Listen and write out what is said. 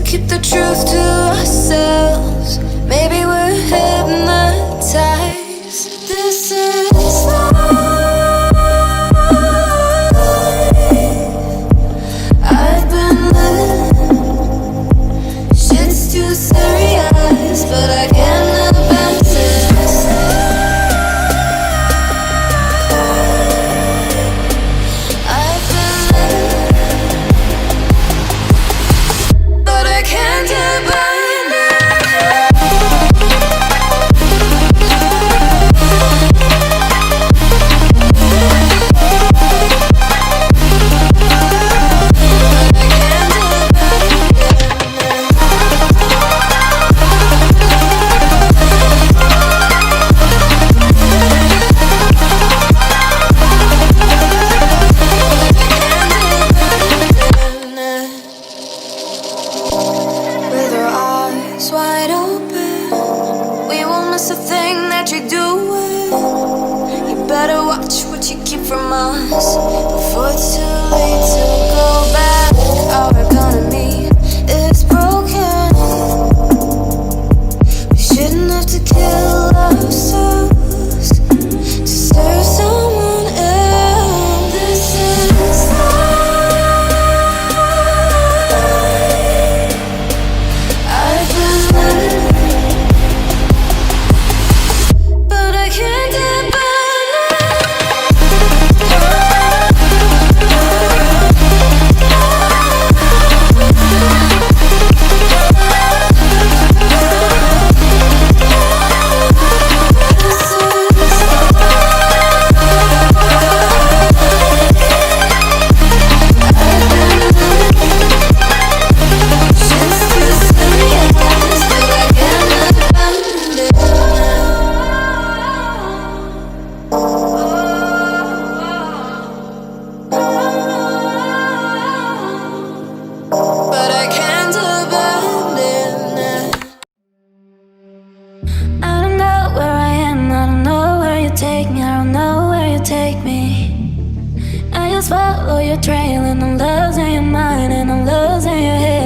keep the truth to ourselves. Maybe we're hypnotized. This is life. I've been living. Shit's too serious, but I can't abandon this. I've been living, but I can't abandon it. With our eyes wide open, we won't miss a thing that you're doing. You better watch what you keep from us before it's too late to go back. Our economy is broken. We shouldn't have to kill ourselves to serve someone else. This is I've been living, but I can't abandon follow your trail, and I'm losing your mind, and I'm losing your head.